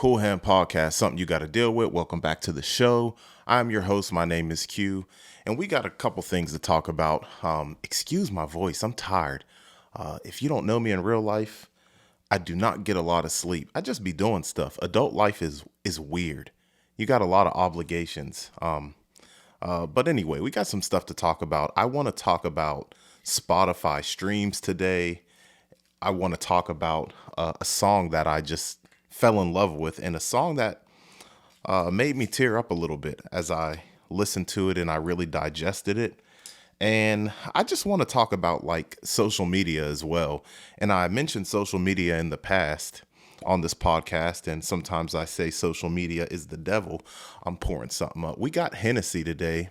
Cool Hand Podcast, something you got to deal with. Welcome back to the show. I'm your host. My name is Q, and we got a couple things to talk about. Excuse my voice. I'm tired. If you don't know me in real life, I do not get a lot of sleep. I just be doing stuff. Adult life is weird. You got a lot of obligations. But anyway, we got some stuff to talk about. I want to talk about Spotify streams today. I want to talk about a song that I just fell in love with, and a song that made me tear up a little bit as I listened to it and I really digested it. And I just want to talk about like social media as well. And I mentioned social media in the past on this podcast, and sometimes I say social media is the devil. I'm pouring something up. We got Hennessy today.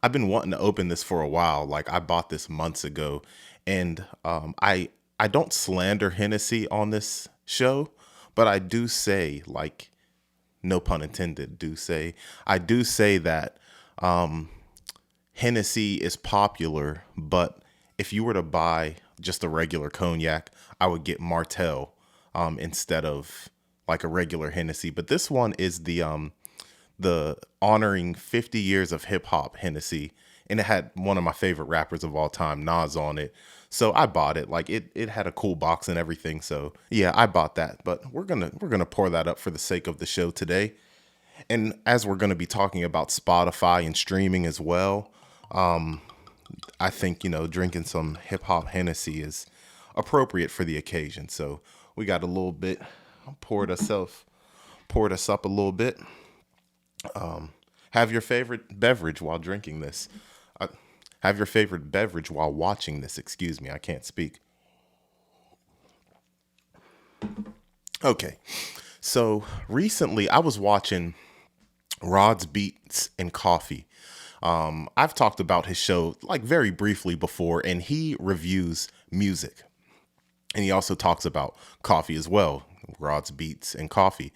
I've been wanting to open this for a while. Like, I bought this months ago, and I don't slander Hennessy on this show, but I do say, like, no pun intended, I do say that Hennessy is popular, but if you were to buy just a regular cognac, I would get Martell instead of like a regular Hennessy. But this one is the honoring 50 years of hip hop Hennessy, and it had one of my favorite rappers of all time, Nas, on it. So I bought it. Like, it had a cool box and everything. So yeah, I bought that. But we're gonna pour that up for the sake of the show today. And as we're gonna be talking about Spotify and streaming as well, I think, drinking some hip hop Hennessy is appropriate for the occasion. So we got a little bit, poured us up a little bit. Have your favorite beverage while drinking this. Have your favorite beverage while watching this. Excuse me, I can't speak. Okay, so recently I was watching Rod's Beats and Coffee. I've talked about his show like very briefly before, and he reviews music. And he also talks about coffee as well, Rod's Beats and Coffee.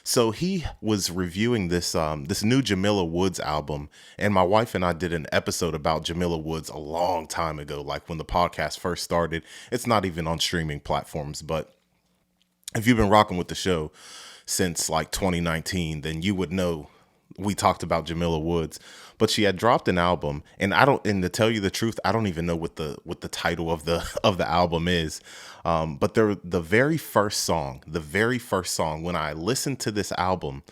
So he was reviewing this new Jamila Woods album, and my wife and I did an episode about Jamila Woods a long time ago, like when the podcast first started. It's not even on streaming platforms, but if you've been rocking with the show since like 2019, then you would know we talked about Jamila Woods. But she had dropped an album, and to tell you the truth, I don't even know what the title of the album is. But the very first song, when I listened to this album,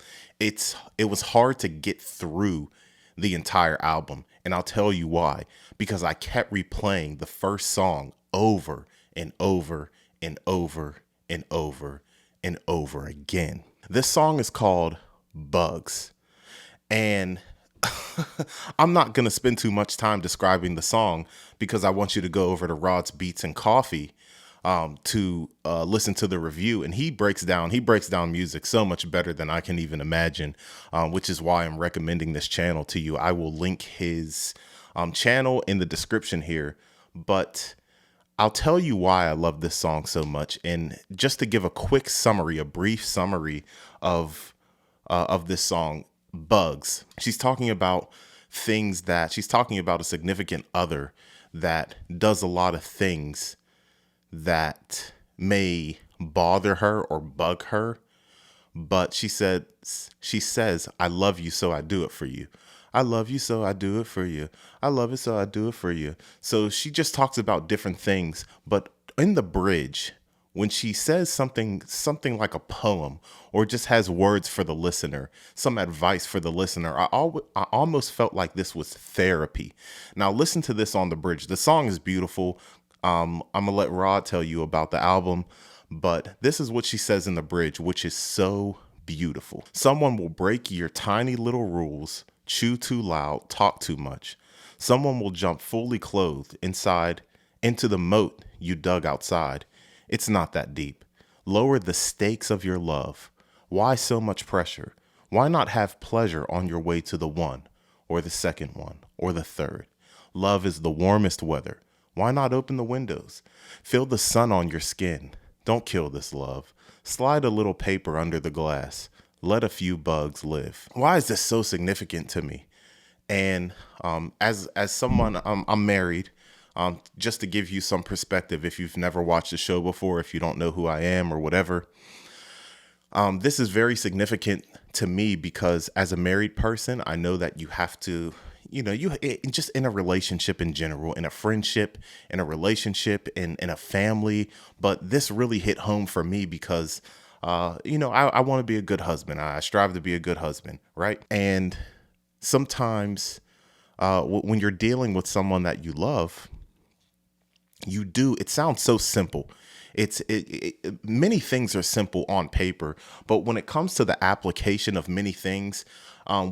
it was hard to get through the entire album, and I'll tell you why. Because I kept replaying the first song over and over and over and over and over again. This song is called Bugs. And I'm not going to spend too much time describing the song, because I want you to go over to Rod's Beats and Coffee to listen to the review. And he breaks down music so much better than I can even imagine, which is why I'm recommending this channel to you. I will link his channel in the description here, but I'll tell you why I love this song so much. And just to give a brief summary of this song, Bugs. She's talking about a significant other that does a lot of things that may bother her or bug her. But she says, I love you, so I do it for you. I love you, so I do it for you. I love it, so I do it for you. So she just talks about different things. But in the bridge, when she says something like a poem, or just has words for the listener, some advice for the listener, I almost felt like this was therapy. Now listen to this on the bridge. The song is beautiful. I'm gonna let Rod tell you about the album, but this is what she says in the bridge, which is so beautiful. Someone will break your tiny little rules, chew too loud, talk too much. Someone will jump fully clothed inside into the moat you dug outside. It's not that deep. Lower the stakes of your love. Why so much pressure? Why not have pleasure on your way to the one, or the second one, or the third? Love is the warmest weather. Why not open the windows? Feel the sun on your skin. Don't kill this love. Slide a little paper under the glass. Let a few bugs live. Why is this so significant to me? And as someone, I'm married. Just to give you some perspective, if you've never watched the show before, if you don't know who I am or whatever, This is very significant to me because as a married person, I know that you have to, just in a relationship in general, in a friendship, in a relationship, in a family. But this really hit home for me because, I want to be a good husband. I strive to be a good husband, right? And sometimes when you're dealing with someone that you love, it sounds so simple. Many things are simple on paper, but when it comes to the application of many things,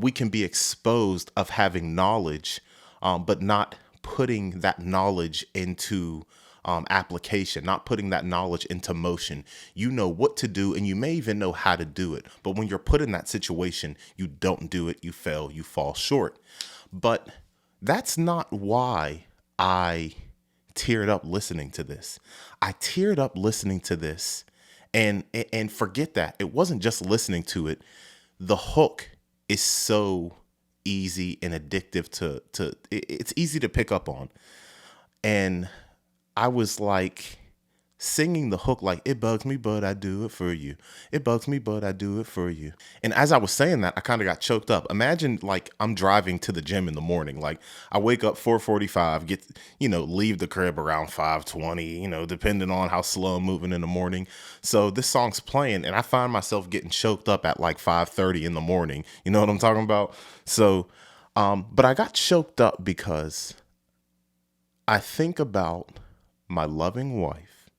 we can be exposed of having knowledge, but not putting that knowledge into application, not putting that knowledge into motion. You know what to do, and you may even know how to do it, but when you're put in that situation, you don't do it, you fail, you fall short. But that's not why I teared up listening to this. I teared up listening to this, and forget that. It wasn't just listening to it. The hook is so easy and addictive it's easy to pick up on. And I was like singing the hook like, it bugs me, but I do it for you. It bugs me, but I do it for you. And as I was saying that, I kind of got choked up. Imagine like I'm driving to the gym in the morning. Like I wake up 4:45, leave the crib around 5:20, depending on how slow I'm moving in the morning. So this song's playing and I find myself getting choked up at like 5:30 in the morning. You know what I'm talking about? So, but I got choked up because I think about my loving wife,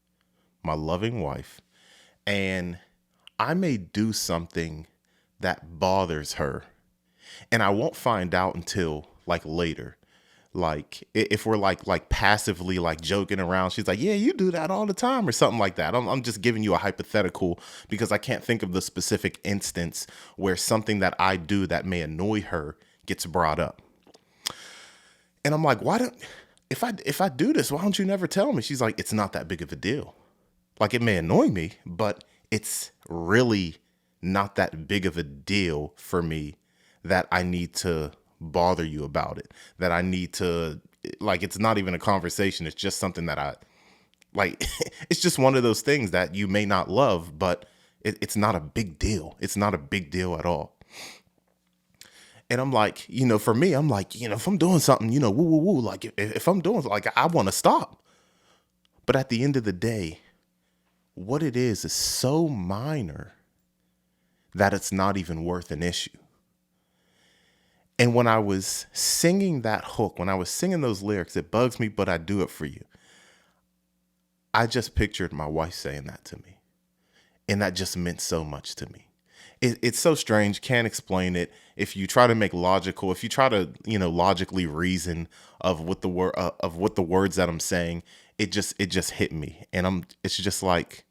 and I may do something that bothers her, and I won't find out until like later. Like if we're like passively like joking around, she's like, "Yeah, you do that all the time," or something like that. I'm just giving you a hypothetical because I can't think of the specific instance where something that I do that may annoy her gets brought up. And I'm like, "Why don't if I do this, why don't you never tell me?" She's like, "It's not that big of a deal." Like it may annoy me, but it's really not that big of a deal for me that I need to bother you about it. That I need to, like, it's not even a conversation. It's just something that I like. It's just one of those things that you may not love, but it's not a big deal. It's not a big deal at all. And I'm like, for me, I'm like, if I'm doing something, woo, woo, woo, like if I'm doing like, I want to stop. But at the end of the day, what it is so minor that it's not even worth an issue. And when I was singing that hook, when I was singing those lyrics, it bugs me, but I do it for you. I just pictured my wife saying that to me. And that just meant so much to me. It's so strange. Can't explain it. If you try to make logical, if you try to, logically reason of what the words that I'm saying, it just hit me. And it's just like,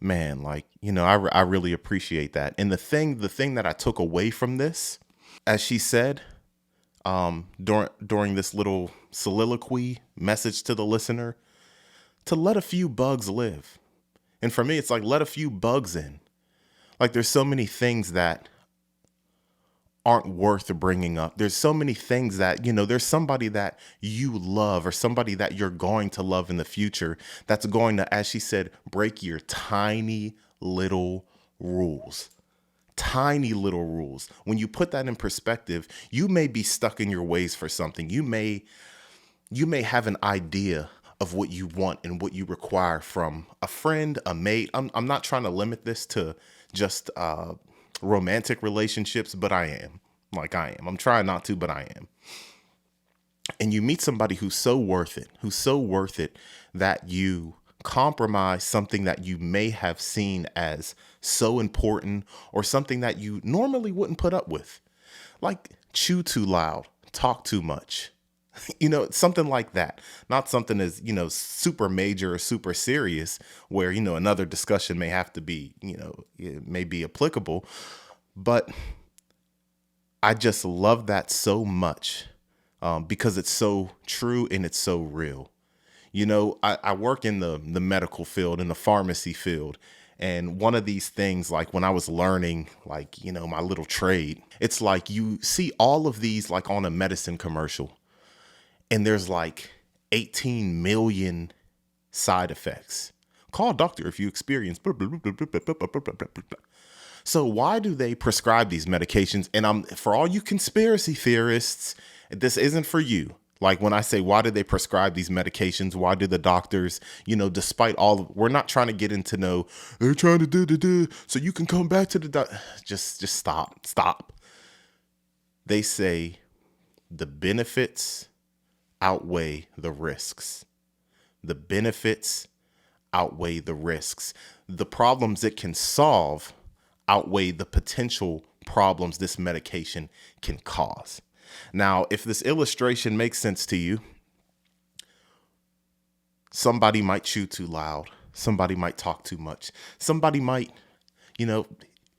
man, like, I really appreciate that. And the thing that I took away from this, as she said, during this little soliloquy message to the listener, to let a few bugs live. And for me, it's like, let a few bugs in. Like there's so many things that aren't worth bringing up. There's so many things that, there's somebody that you love or somebody that you're going to love in the future that's going to, as she said, break your tiny little rules. Tiny little rules. When you put that in perspective, you may be stuck in your ways for something. You may have an idea of what you want and what you require from a friend, a mate. I'm not trying to limit this to just romantic relationships, but I am. Like I am. I'm trying not to, but I am. And you meet somebody who's so worth it that you compromise something that you may have seen as so important or something that you normally wouldn't put up with. Like chew too loud, talk too much. Something like that. Not something as, super major or super serious where, another discussion may have to be, it may be applicable. But I just love that so much because it's so true and it's so real. I work in the medical field, in the pharmacy field. And one of these things, like when I was learning, like, my little trade, it's like you see all of these like on a medicine commercial. And there's like 18 million side effects. Call a doctor if you experience blah, blah, blah, blah, blah, blah, blah, blah, blah. So why do they prescribe these medications? And for all you conspiracy theorists, this isn't for you. Like when I say, why do they prescribe these medications? Why do the doctors, despite we're not trying to get into they're trying to do, so you can come back to the just stop. They say the benefits outweigh the risks. The benefits outweigh the risks. The problems it can solve outweigh the potential problems this medication can cause. Now, if this illustration makes sense to you, somebody might chew too loud. Somebody might talk too much. Somebody might,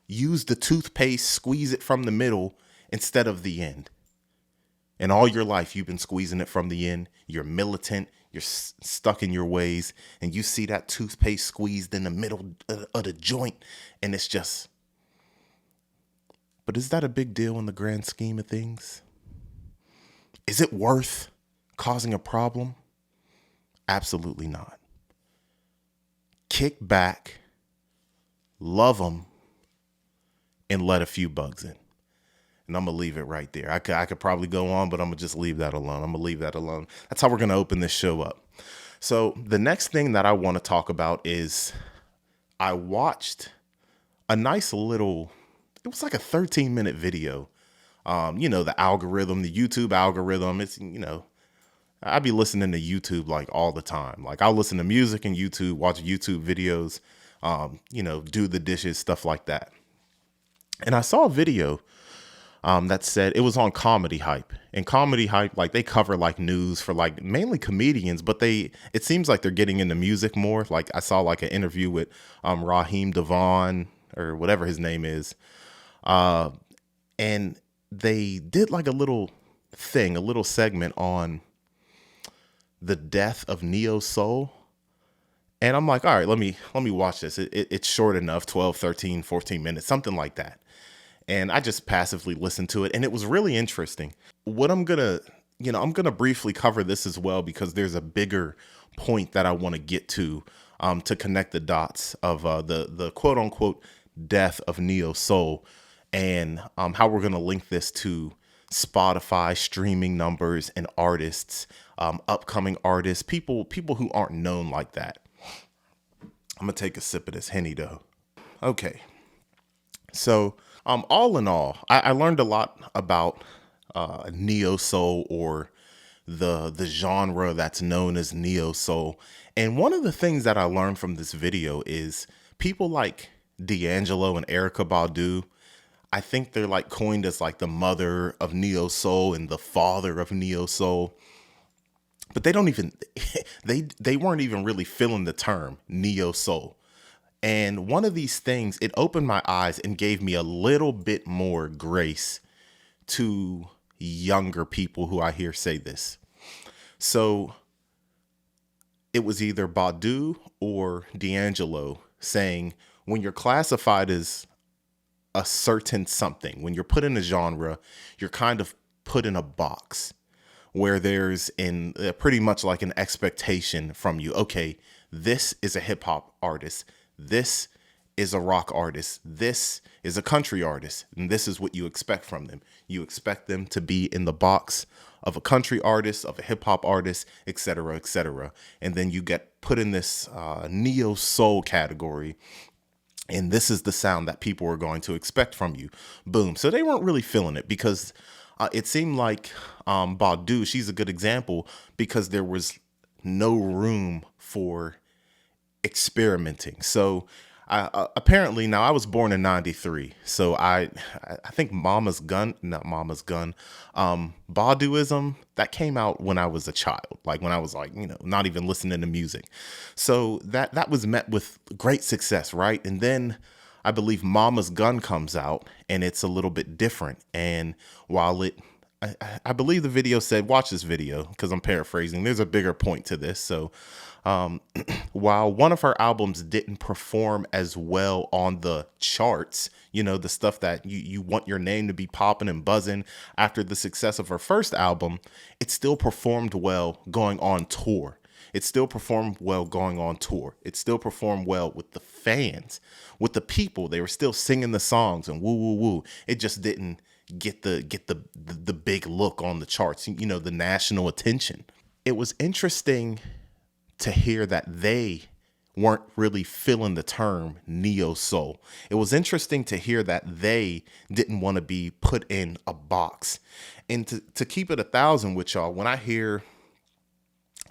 use the toothpaste, squeeze it from the middle instead of the end. And all your life, you've been squeezing it from the end. You're militant. You're stuck in your ways. And you see that toothpaste squeezed in the middle of the joint. And it's just, but is that a big deal in the grand scheme of things? Is it worth causing a problem? Absolutely not. Kick back, love them, and let a few bugs in. And I'm going to leave it right there. I could probably go on, but I'm going to just leave that alone. I'm going to leave that alone. That's how we're going to open this show up. So the next thing that I want to talk about is I watched a nice little, it was like a 13-minute video. The algorithm, the YouTube algorithm, it's, I be listening to YouTube like all the time. Like I'll listen to music and YouTube, watch YouTube videos, do the dishes, stuff like that. And I saw a video that said it was on Comedy Hype. And Comedy Hype, like they cover like news for like mainly comedians, but it seems like they're getting into music more. Like I saw like an interview with Raheem Devon or whatever his name is. And they did like a little segment on the death of neo soul. And I'm like, all right, let me watch this. It's short enough, 12, 13, 14 minutes, something like that. And I just passively listened to it. And it was really interesting. What I'm going to briefly cover this as well, because there's a bigger point that I want to get to connect the dots of the quote unquote death of neo soul. And how we're going to link this to Spotify streaming numbers and artists, upcoming artists, people who aren't known like that. I'm going to take a sip of this Henny though. Okay. So all in all, I learned a lot about neo soul, or the genre that's known as neo soul. And one of the things that I learned from this video is people like D'Angelo and Erykah Badu, I think they're like coined as like the mother of neo soul and the father of neo soul. But they don't even, they weren't even really feeling the term neo soul. And one of these things, it opened my eyes and gave me a little bit more grace to younger people who I hear say this. So it was either Badu or D'Angelo saying, when you're classified as a certain something, when you're put in a genre, you're kind of put in a box where there's pretty much like an expectation from you. Okay, this is a hip hop artist. This is a rock artist. This is a country artist. And this is what you expect from them. You expect them to be in the box of a country artist, of a hip hop artist, et cetera, et cetera. And then you get put in this neo soul category. And this is the sound that people are going to expect from you. Boom. So they weren't really feeling it, because it seemed like Badu, she's a good example, because there was no room for experimenting. So apparently, now I was born in 93. So I think Baduism, that came out when I was a child, like when I was like, not even listening to music. So that was met with great success, right? And then I believe Mama's Gun comes out, and it's a little bit different. And while I believe the video said, watch this video, because I'm paraphrasing, there's a bigger point to this. So while one of her albums didn't perform as well on the charts, the stuff that you want your name to be popping and buzzing after the success of her first album, it still performed well going on tour. It still performed well going on tour. It still performed well with the fans, with the people. They were still singing the songs and woo woo woo. It just didn't get the big look on the charts, the national attention. It was interesting to hear that they weren't really feeling the term neo soul. It was interesting to hear that they didn't want to be put in a box. And to keep it 1,000 with y'all, when I hear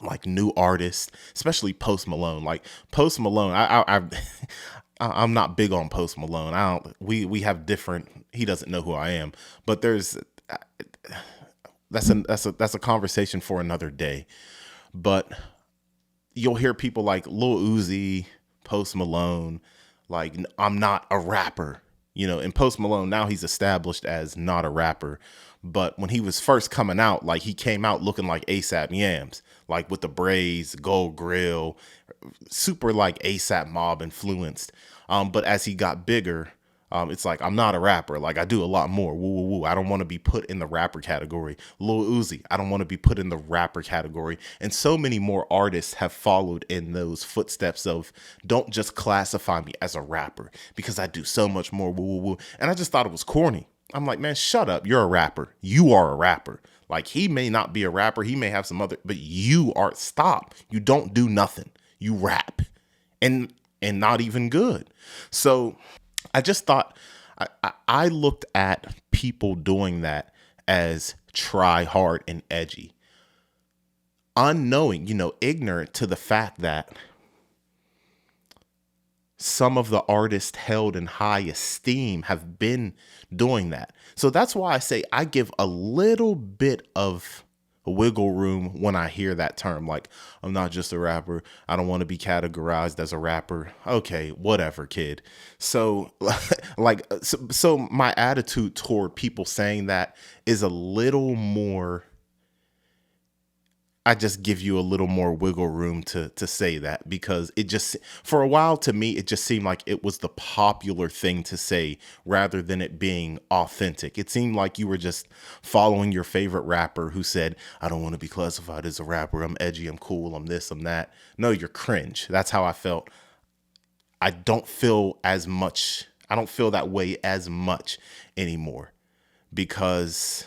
like new artists, especially Post Malone, like Post Malone, I'm not big on Post Malone. I don't. We have different. He doesn't know who I am, but that's a conversation for another day. But you'll hear people like Lil Uzi, Post Malone, like, I'm not a rapper, and Post Malone, now he's established as not a rapper. But when he was first coming out, like, he came out looking like ASAP Yams, like with the braids, gold grill, super like ASAP Mob influenced. But as he got bigger, it's like, I'm not a rapper. Like, I do a lot more. Woo, woo, woo. I don't want to be put in the rapper category. Lil Uzi, I don't want to be put in the rapper category. And so many more artists have followed in those footsteps of, don't just classify me as a rapper because I do so much more. Woo, woo, woo. And I just thought it was corny. I'm like, man, shut up. You're a rapper. You are a rapper. Like, he may not be a rapper. He may have some other, but you are, stop. You don't do nothing. You rap and not even good. So I just thought, I looked at people doing that as try hard and edgy, unknowing, ignorant to the fact that some of the artists held in high esteem have been doing that. So that's why I say I give a little bit of wiggle room when I hear that term. Like, I'm not just a rapper. I don't want to be categorized as a rapper. Okay, whatever, kid. So so my attitude toward people saying that is a little more, I just give you a little more wiggle room to say that, because it just, for a while, to me, it just seemed like it was the popular thing to say rather than it being authentic. It seemed like you were just following your favorite rapper who said, I don't want to be classified as a rapper. I'm edgy. I'm cool. I'm this. I'm that. No, you're cringe. That's how I felt. I don't feel that way as much anymore, because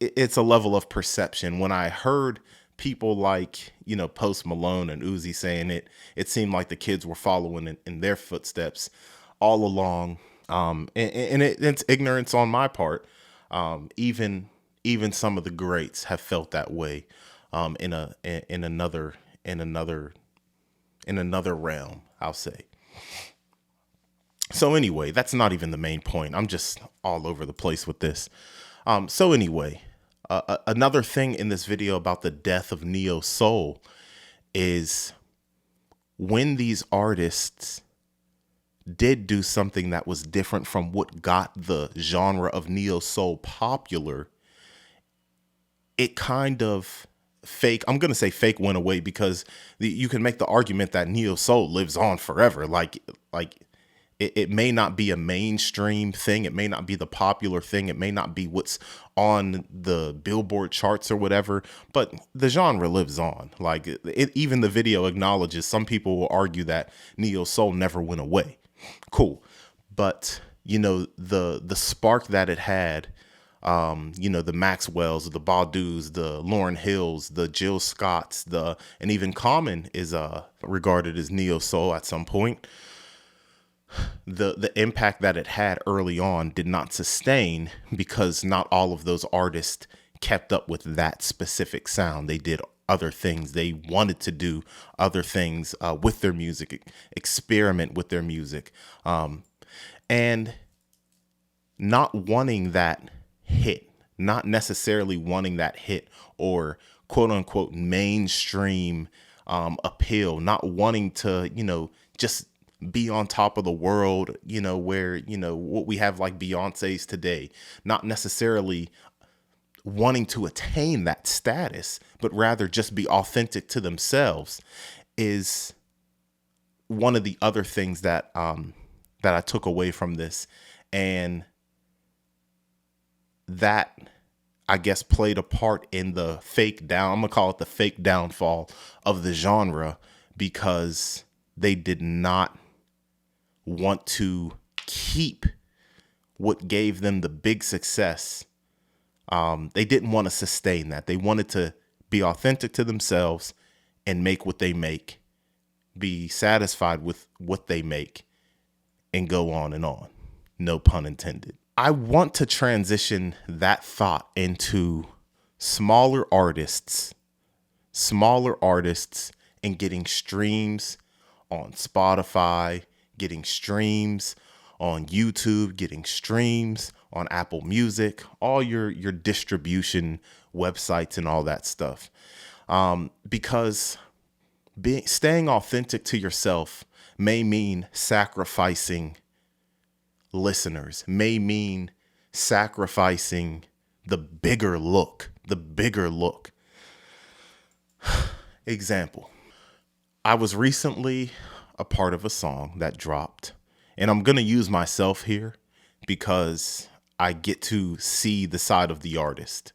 it's a level of perception. When I heard people like, Post Malone and Uzi saying it seemed like the kids were following in their footsteps all along. It's ignorance on my part. Even some of the greats have felt that way, in another realm, I'll say. So anyway, that's not even the main point. I'm just all over the place with this. So anyway, another thing in this video about the death of neo soul is when these artists did do something that was different from what got the genre of neo soul popular, it kind of I'm going to say fake went away, because you can make the argument that neo soul lives on forever. Like it may not be a mainstream thing. It may not be the popular thing. It may not be what's on the Billboard charts or whatever, but the genre lives on. Like, even the video acknowledges, some people will argue that neo soul never went away. Cool. But, the spark that it had, the Maxwells, the Badus, the Lauryn Hills, the Jill Scotts, and even Common is regarded as neo soul at some point. The impact that it had early on did not sustain, because not all of those artists kept up with that specific sound. They did other things. They wanted to do other things with their music, experiment with their music, and not wanting that hit, not necessarily wanting that hit or quote unquote mainstream appeal, not wanting to, just be on top of the world, where, what we have like Beyonce's today, not necessarily wanting to attain that status, but rather just be authentic to themselves, is one of the other things that I took away from this. And that I guess, played a part in the fake down. I'm gonna call it the fake downfall of the genre, because they did not want to keep what gave them the big success. They didn't want to sustain that. They wanted to be authentic to themselves and make what they make, be satisfied with what they make, and go on and on. No pun intended. I want to transition that thought into smaller artists, smaller artists, and getting streams on Spotify, getting streams on YouTube, getting streams on Apple Music, all your distribution websites and all that stuff. Because staying authentic to yourself may mean sacrificing listeners, may mean sacrificing the bigger look, Example. I was recently a part of a song that dropped, and I'm going to use myself here because I get to see the side of the artist.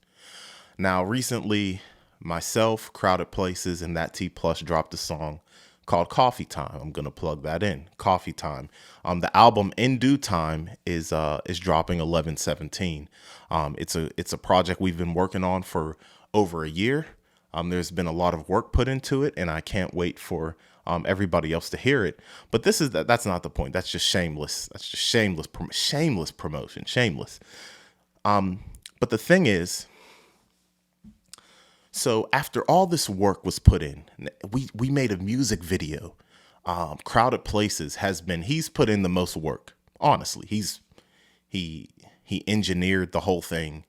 Now, recently, myself, Crowded Places, and That T Plus dropped a song called Coffee Time. I'm gonna plug that in. Coffee Time. The album In Due Time is dropping 11/17. It's a project we've been working on for over a year. There's been a lot of work put into it, and I can't wait for everybody else to hear it. But that's not the point. That's just shameless. That's just shameless promotion. Shameless. But the thing is, so after all this work was put in, we made a music video. Crowded Places he's put in the most work. Honestly, he engineered the whole thing.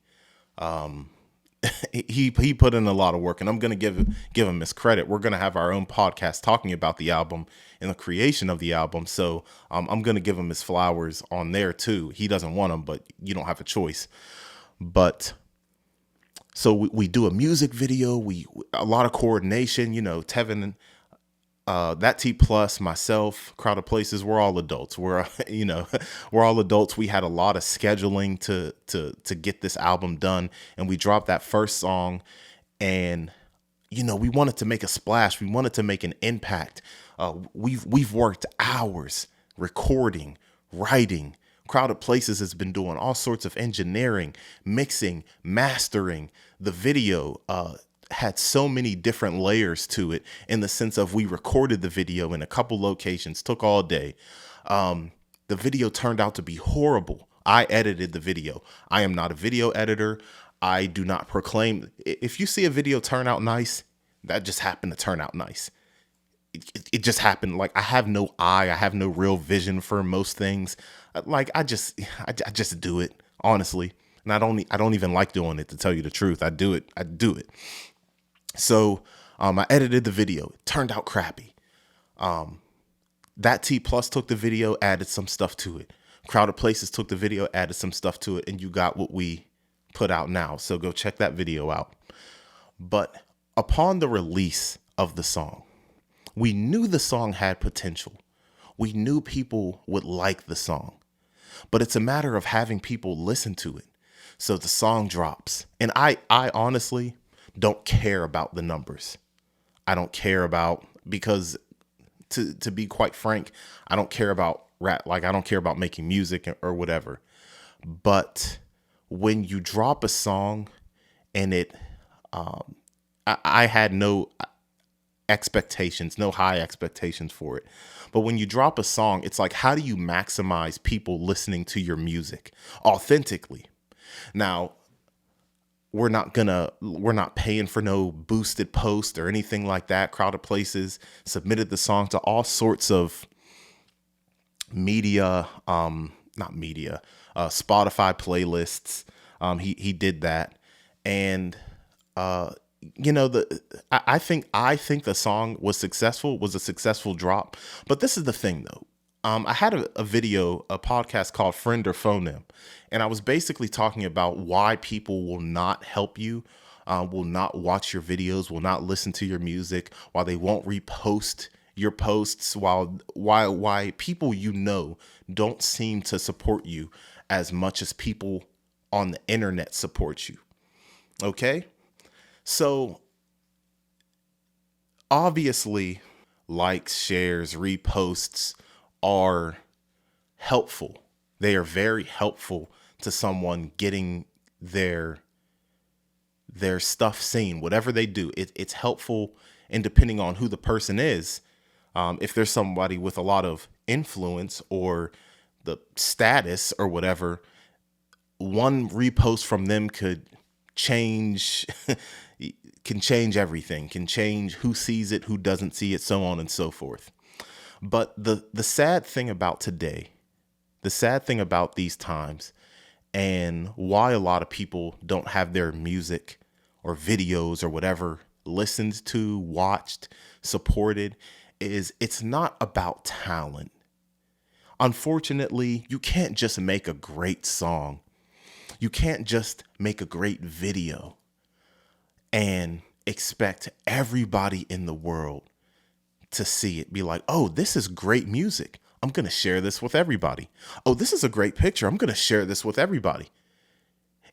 He put in a lot of work, and I'm gonna give him his credit. We're gonna have our own podcast talking about the album and the creation of the album. So I'm gonna give him his flowers on there too. He doesn't want them, but you don't have a choice. But so we do a music video. A lot of coordination. Tevin, That T Plus, myself, Crowded Places. We're all adults. We're we're all adults. We had a lot of scheduling to get this album done, and we dropped that first song, and we wanted to make a splash. We wanted to make an impact. We've worked hours recording, writing. Crowded Places has been doing all sorts of engineering, mixing, mastering. The video had so many different layers to it, in the sense of we recorded the video in a couple locations, took all day. The video turned out to be horrible. I edited the video. I am not a video editor. I do not proclaim. If you see a video turn out nice, that just happened to turn out nice. It just happened. Like, I have no eye. I have no real vision for most things. Like, I just do it, honestly. And I don't even like doing it, to tell you the truth. I do it. So I edited the video. It turned out crappy. That T Plus took the video, added some stuff to it. Crowded Places took the video, added some stuff to it, and you got what we put out now. So go check that video out. But upon the release of the song, we knew the song had potential. We knew people would like the song. But it's a matter of having people listen to it. So the song drops. And I honestly don't care about the numbers. I don't care about, because to be quite frank, I don't care about rap. Like, I don't care about making music or whatever. But when you drop a song and I had no expectations, no high expectations for it. But when you drop a song, it's like, how do you maximize people listening to your music authentically? Now, we're not paying for no boosted post or anything like that. Crowded Places submitted the song to all sorts of media, Spotify playlists. He did that. And, I think the song was a successful drop. But this is the thing, though. I had a podcast called Friend or Phone Them, and I was basically talking about why people will not help you, will not watch your videos, will not listen to your music, why they won't repost your posts, why people don't seem to support you as much as people on the internet support you. Okay. So obviously, likes, shares, reposts are helpful. They are very helpful to someone getting their their stuff seen. Whatever they do, it's helpful. And depending on who the person is, if there's somebody with a lot of influence or the status or whatever, one repost from them could change can change everything, can change who sees it, who doesn't see it, so on and so forth. But the sad thing about today, the sad thing about these times, and why a lot of people don't have their music or videos or whatever listened to, watched, supported, is it's not about talent. Unfortunately, you can't just make a great song. You can't just make a great video and expect everybody in the world to see it, be like, oh, this is great music. I'm going to share this with everybody. Oh, this is a great picture. I'm going to share this with everybody.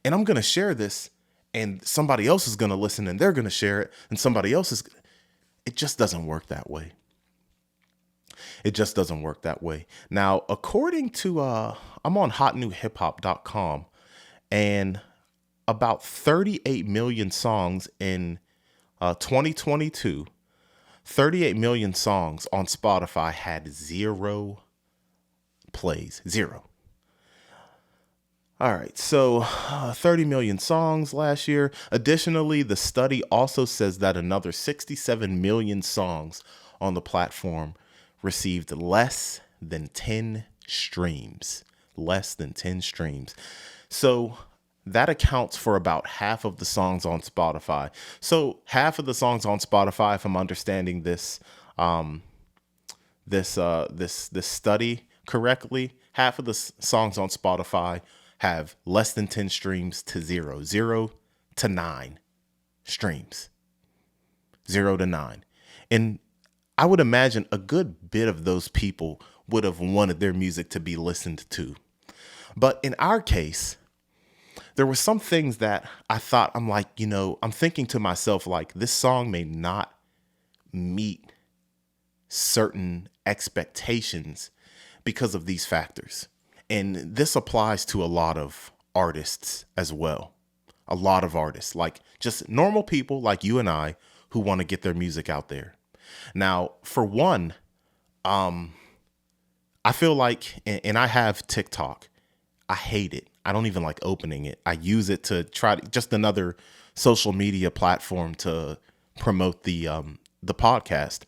And I'm going to share this and somebody else is going to listen and they're going to share it and somebody else is. It just doesn't work that way. It just doesn't work that way. Now, according to, I'm on hotnewhiphop.com, and about 38 million songs in 2022, 38 million songs on Spotify had zero plays. Zero. All right, so 30 million songs last year. Additionally, the study also says that another 67 million songs on the platform received less than 10 streams. Less than 10 streams. So that accounts for about half of the songs on Spotify. So half of the songs on Spotify, if I'm understanding this study correctly, half of the songs on Spotify have less than 10 streams to zero, 0 to 9 streams, 0 to 9. And I would imagine a good bit of those people would have wanted their music to be listened to. But in our case, there were some things that I thought, I'm like, I'm thinking to myself, like, this song may not meet certain expectations because of these factors. And this applies to a lot of artists as well. A lot of artists, like just normal people like you and I who want to get their music out there. Now, for one, I feel like, and I have TikTok. I hate it. I don't even like opening it. I use it to try to, just another social media platform to promote the podcast.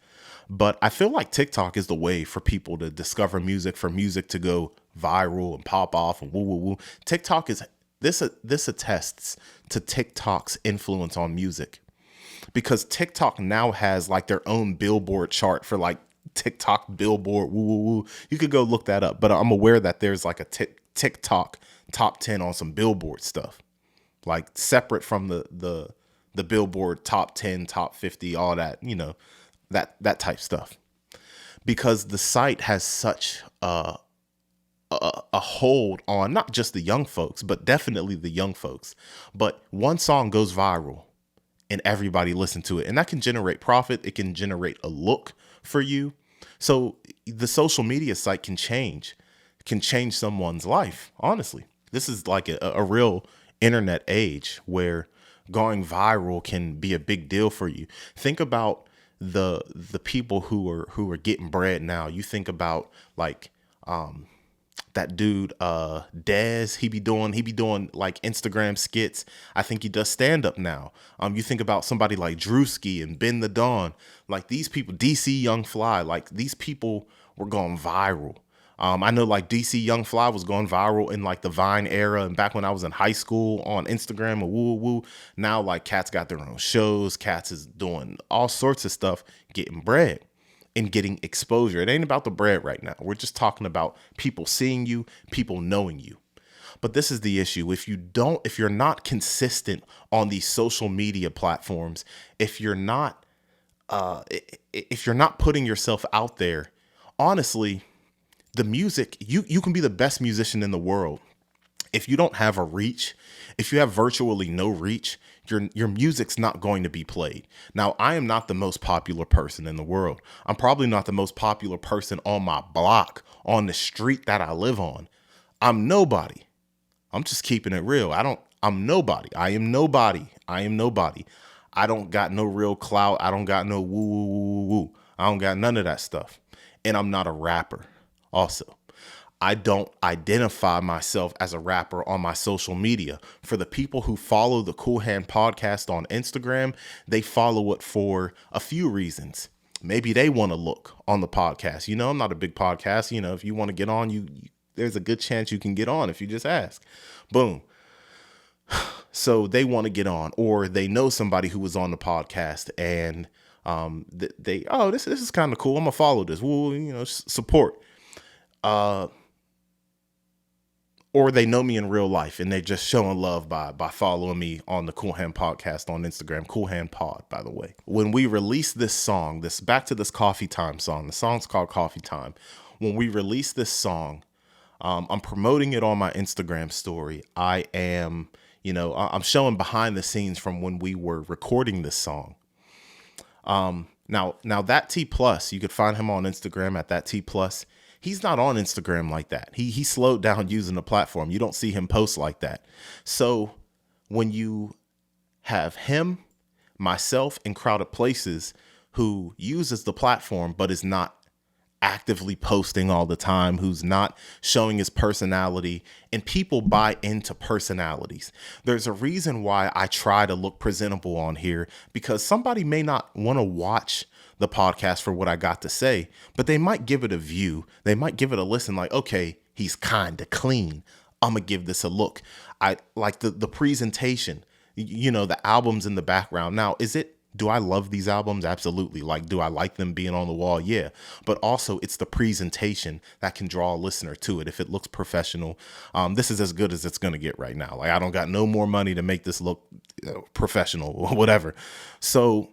But I feel like TikTok is the way for people to discover music, for music to go viral and pop off and woo woo woo. TikTok is this attests to TikTok's influence on music, because TikTok now has like their own Billboard chart for like TikTok Billboard woo woo woo. You could go look that up, but I'm aware that there's like a TikTok top 10 on some Billboard stuff, like separate from the Billboard top 10, top 50, all that, that type stuff, because the site has such a hold on not just the young folks, but definitely the young folks. But one song goes viral and everybody listen to it, and that can generate profit. It can generate a look for you. So the social media site can change someone's life. Honestly, this is like a real internet age where going viral can be a big deal for you. Think about the people who are getting bread now. You think about like that dude Dez. He be doing like Instagram skits. I think he does stand up now. You think about somebody like Drewski and Ben the Don. Like these people, DC Young Fly, like these people were going viral. I know like DC Young Fly was going viral in like the Vine era and back when I was in high school on Instagram and woo woo. Now like cats got their own shows. Cats is doing all sorts of stuff, getting bread and getting exposure. It ain't about the bread right now. We're just talking about people seeing you, people knowing you. But this is the issue. If you're not consistent on these social media platforms, if you're not putting yourself out there, honestly, the music, you can be the best musician in the world. If you don't have a reach, if you have virtually no reach, your music's not going to be played. Now, I am not the most popular person in the world. I'm probably not the most popular person on my block, on the street that I live on. I'm nobody. I'm just keeping it real. I'm nobody. I am nobody. I am nobody. I don't got no real clout. I don't got no woo woo woo woo woo. I don't got none of that stuff. And I'm not a rapper also. I don't identify myself as a rapper on my social media. For the people who follow the Cool Hand podcast on Instagram, they follow it for a few reasons. Maybe they want to look on the podcast. You know, I'm not a big podcast. You know, if you want to get on, there's a good chance you can get on if you just ask. Boom. So they want to get on, or they know somebody who was on the podcast and this is kind of cool. I'm gonna follow this. Well, support. Or they know me in real life and they're just showing love by following me on the Cool Hand podcast on Instagram. Cool Hand Pod, by the way. When we released this song, back to this Coffee Time song. The song's called Coffee Time. When we released this song, I'm promoting it on my Instagram story. I'm showing behind the scenes from when we were recording this song. Now that T Plus, you could find him on Instagram at that T Plus. He's not on Instagram like that. He slowed down using the platform. You don't see him post like that. So when you have him, myself, and Crowded Places who uses the platform but is not actively posting all the time, who's not showing his personality, and people buy into personalities. There's a reason why I try to look presentable on here, because somebody may not want to watch the podcast for what I got to say, but they might give it a view. They might give it a listen, like, okay, he's kind of clean. I'm going to give this a look. I like the presentation, the albums in the background. Now, do I love these albums? Absolutely. Like, do I like them being on the wall? Yeah. But also it's the presentation that can draw a listener to it. If it looks professional, this is as good as it's going to get right now. Like, I don't got no more money to make this look professional or whatever. So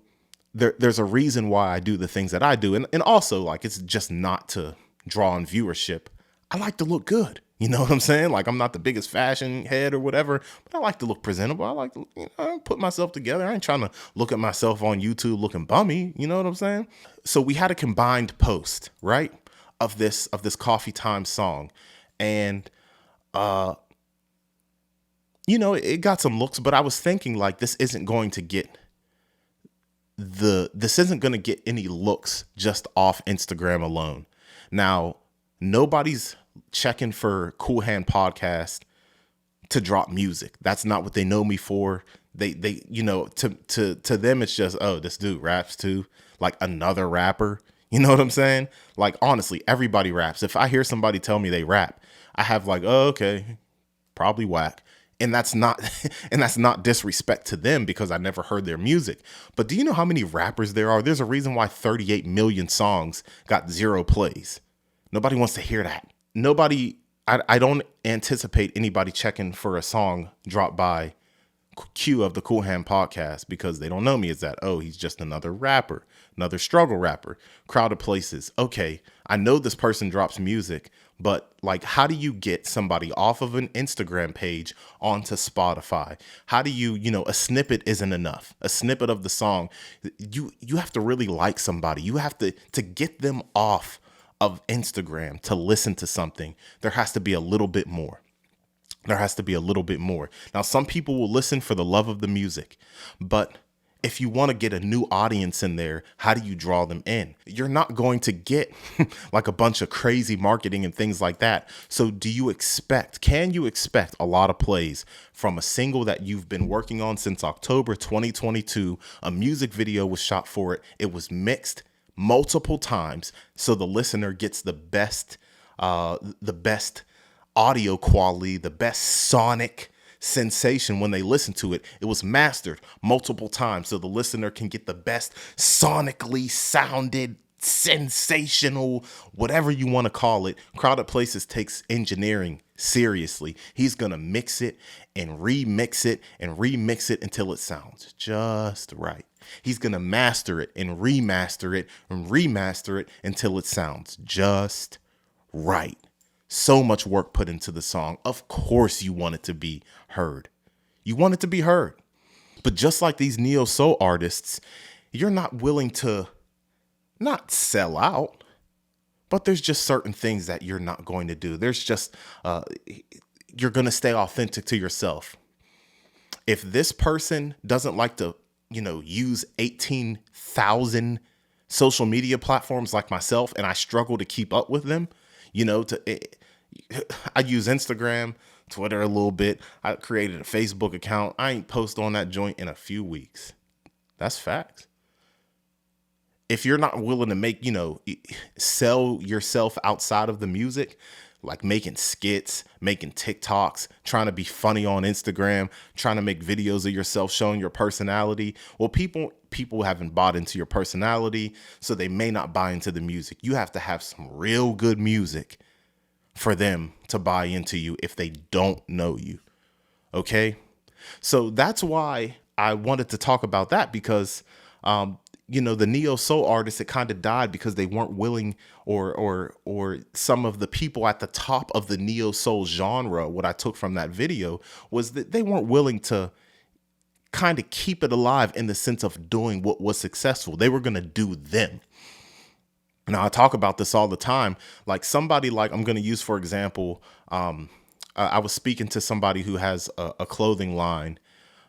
there's a reason why I do the things that I do. And also, like, it's just not to draw on viewership. I like to look good. You know what I'm saying? Like, I'm not the biggest fashion head or whatever, but I like to look presentable. I like to put myself together. I ain't trying to look at myself on YouTube looking bummy. You know what I'm saying? So we had a combined post, right, of this Coffee Time song. And, it got some looks, but I was thinking, like, this isn't going to get any looks just off Instagram alone. Now, nobody's checking for Cool Hand podcast to drop music. That's not what they know me for. They to them it's just, oh, this dude raps too, like another rapper. You know what I'm saying? Like, honestly, everybody raps. If I hear somebody tell me they rap, I have like, oh, okay, probably whack. And that's not disrespect to them, because I never heard their music. But do you know how many rappers there are? There's a reason why 38 million songs got 0 plays. Nobody wants to hear that. I don't anticipate anybody checking for a song dropped by Q of the Cool Hand podcast, because they don't know me as that. Oh, he's just another rapper, another struggle rapper. Crowded Places. Okay, I know this person drops music, but like, how do you get somebody off of an Instagram page onto Spotify? How do you, a snippet isn't enough. A snippet of the song, you have to really like somebody. You have to get them off of Instagram to listen to something. There has to be a little bit more. Now, some people will listen for the love of the music, but if you want to get a new audience in there, how do you draw them in? You're not going to get like a bunch of crazy marketing and things like that. So can you expect a lot of plays from a single that you've been working on since October 2022? A music video was shot for it. It was mixed multiple times, so the listener gets the best audio quality, the best sonic sensation when they listen to it. It was mastered multiple times, so the listener can get the best sonically sounded, sensational, whatever you want to call it. Crowded Places takes engineering seriously. He's gonna mix it and remix it until it sounds just right. He's going to master it and remaster it until it sounds just right. So much work put into the song. Of course you want it to be heard. You want it to be heard. But just like these neo soul artists, you're not willing to not sell out, but there's just certain things that you're not going to do. There's just, you're going to stay authentic to yourself. If this person doesn't like to, use 18,000 social media platforms like myself, and I struggle to keep up with them, I use Instagram, Twitter a little bit. I created a Facebook account. I ain't post on that joint in a few weeks. That's facts. If you're not willing to make, sell yourself outside of the music, like making skits, making TikToks, trying to be funny on Instagram, trying to make videos of yourself showing your personality. Well, people haven't bought into your personality, so they may not buy into the music. You have to have some real good music for them to buy into you if they don't know you. Okay? So that's why I wanted to talk about that, because the neo soul artists, it kind of died because they weren't willing, or some of the people at the top of the neo soul genre, what I took from that video was that they weren't willing to kind of keep it alive in the sense of doing what was successful. They were going to do them. Now, I talk about this all the time. Like somebody, like I'm going to use, for example, I was speaking to somebody who has a clothing line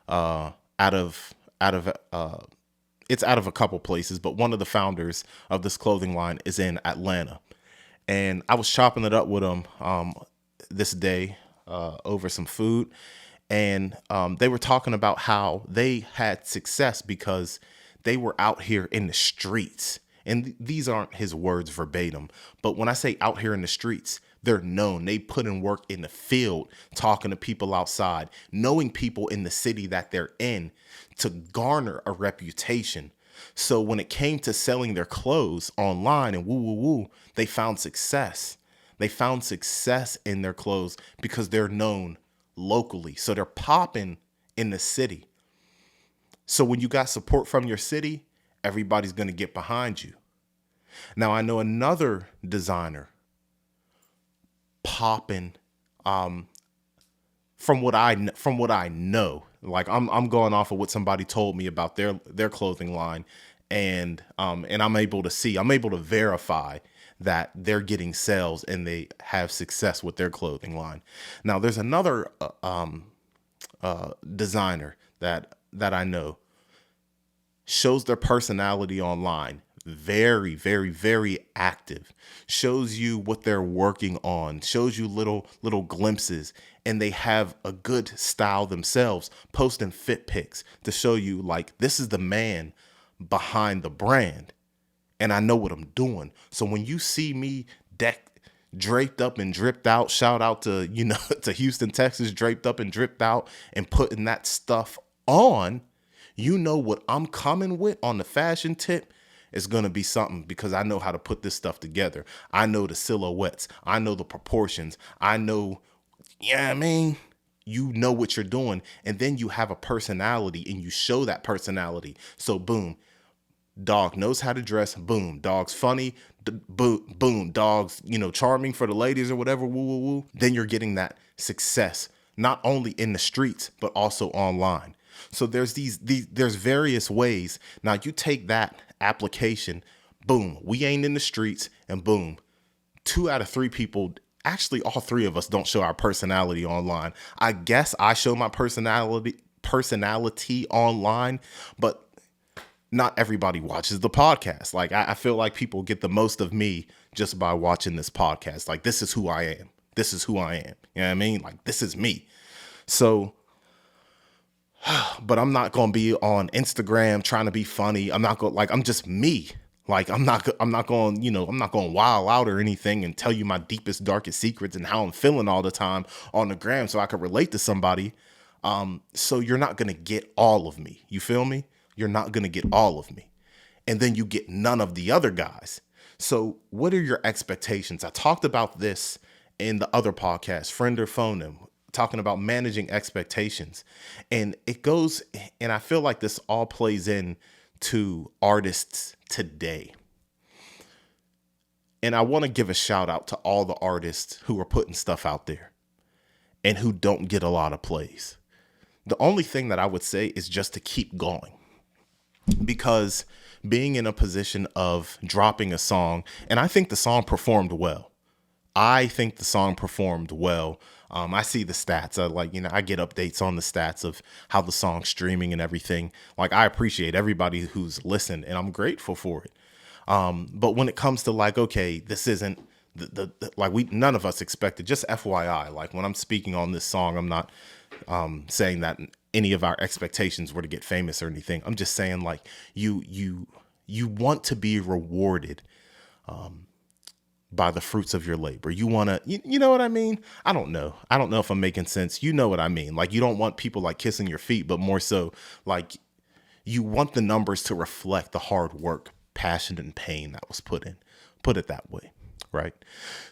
out of it's out of a couple places, but one of the founders of this clothing line is in Atlanta. And I was chopping it up with him this day over some food. And they were talking about how they had success because they were out here in the streets. And these aren't his words verbatim, but when I say out here in the streets, they're known. They put in work in the field, talking to people outside, knowing people in the city that they're in to garner a reputation. So when it came to selling their clothes online and they found success. They found success in their clothes because they're known locally. So they're popping in the city. So when you got support from your city, everybody's going to get behind you. Now, I know another designer popping from what I know. Like I'm going off of what somebody told me about their clothing line, and I'm able to verify that they're getting sales and they have success with their clothing line. Now, there's another designer that I know, shows their personality online. Very, very, very active. Shows you what they're working on. Shows you little glimpses. And they have a good style themselves. Posting fit pics to show you, like, this is the man behind the brand. And I know what I'm doing. So when you see me draped up and dripped out, shout out to, to Houston, Texas, draped up and dripped out and putting that stuff on, you know what I'm coming with on the fashion tip is going to be something, because I know how to put this stuff together. I know the silhouettes. I know the proportions. I know, you know what you're doing. And then you have a personality and you show that personality. So boom, dog knows how to dress. Boom, dog's funny. Boom, dog's, charming for the ladies or whatever. Woo. Then you're getting that success, not only in the streets, but also online. So there's there's various ways. Now you take that application, boom, we ain't in the streets, and boom, 2 out of 3 people, actually all 3 of us, don't show our personality online. I guess I show my personality online, but not everybody watches the podcast. Like I feel like people get the most of me just by watching this podcast. Like, this is who I am. This is who I am. You know what I mean? Like, this is me. So, but I'm not going to be on Instagram trying to be funny. I'm not going, like, I'm just me. Like, I'm not going, I'm not going wild out or anything and tell you my deepest, darkest secrets and how I'm feeling all the time on the gram so I could relate to somebody. So you're not going to get all of me. You feel me? You're not going to get all of me. And then you get none of the other guys. So what are your expectations? I talked about this in the other podcast, Friend or Phone Them, talking about managing expectations. And it goes, and I feel like this all plays in to artists today. And I want to give a shout out to all the artists who are putting stuff out there and who don't get a lot of plays. The only thing that I would say is just to keep going, because being in a position of dropping a song, and I think the song performed well. I think the song performed well. I see the stats. I get updates on the stats of how the song's streaming and everything. Like, I appreciate everybody who's listened, and I'm grateful for it. But when it comes to like, okay, this isn't none of us expected. Just FYI, like when I'm speaking on this song, I'm not saying that any of our expectations were to get famous or anything. I'm just saying, like, you want to be rewarded by the fruits of your labor. You want to, you know what I mean? I don't know if I'm making sense. You know what I mean? Like, you don't want people like kissing your feet, but more so like you want the numbers to reflect the hard work, passion, and pain that was put in. Put it that way, right?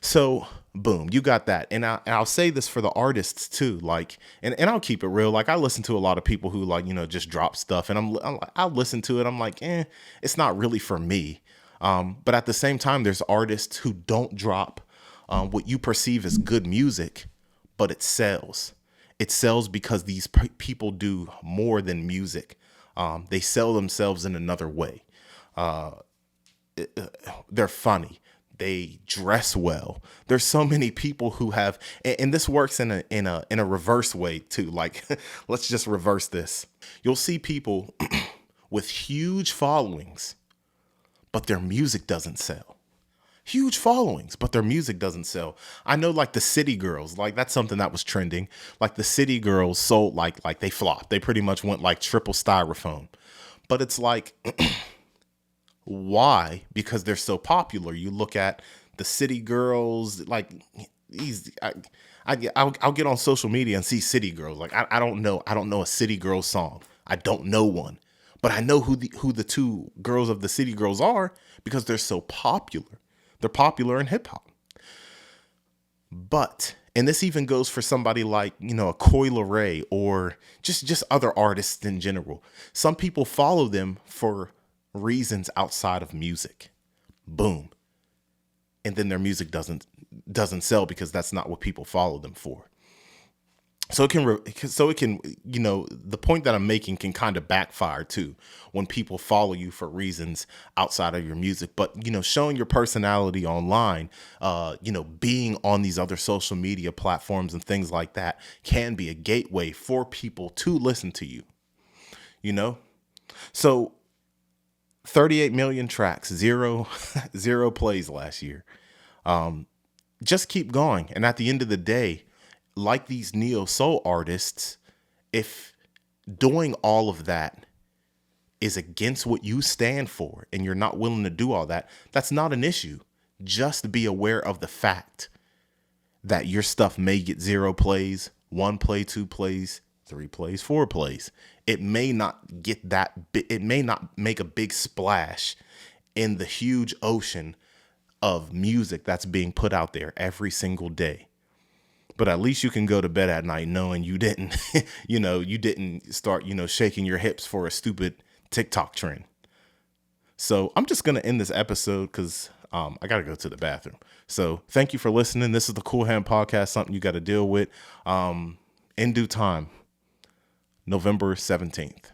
So boom, you got that. And I'll say this for the artists too, like, and I'll keep it real. Like, I listen to a lot of people who, like, just drop stuff, and I'll listen to it. I'm like, it's not really for me. But at the same time, there's artists who don't drop what you perceive as good music, but it sells. It sells because these people do more than music. They sell themselves in another way. They're funny. They dress well. There's so many people who have, and this works in a reverse way too. Like, let's just reverse this. You'll see people with huge followings, but their music doesn't sell. Huge followings, but their music doesn't sell. I know, like, the City Girls, like, that's something that was trending. Like, the City Girls sold like they flopped. They pretty much went like triple styrofoam. But it's like, why? Because they're so popular. You look at the City Girls, like, I'll get on social media and see City Girls. Like, I don't know a City Girls song. I don't know one. But I know who the two girls of the City Girls are because they're so popular. They're popular in hip hop. But, and this even goes for somebody like, a Qool or just other artists in general. Some people follow them for reasons outside of music. Boom. And then their music doesn't sell because that's not what people follow them for. So it can, the point that I'm making can kind of backfire too when people follow you for reasons outside of your music. But, showing your personality online, being on these other social media platforms and things like that can be a gateway for people to listen to you, So 38 million tracks, zero plays last year. Just keep going. And at the end of the day, like these neo soul artists, if doing all of that is against what you stand for and you're not willing to do all that, that's not an issue. Just be aware of the fact that your stuff may get 0 plays, 1 play, 2 plays, 3 plays, 4 plays. It may not get it may not make a big splash in the huge ocean of music that's being put out there every single day. But at least you can go to bed at night knowing you didn't, you didn't start, shaking your hips for a stupid TikTok trend. So I'm just going to end this episode because I got to go to the bathroom. So thank you for listening. This is the Cool Hand Podcast, something you got to deal with in due time, November 17th.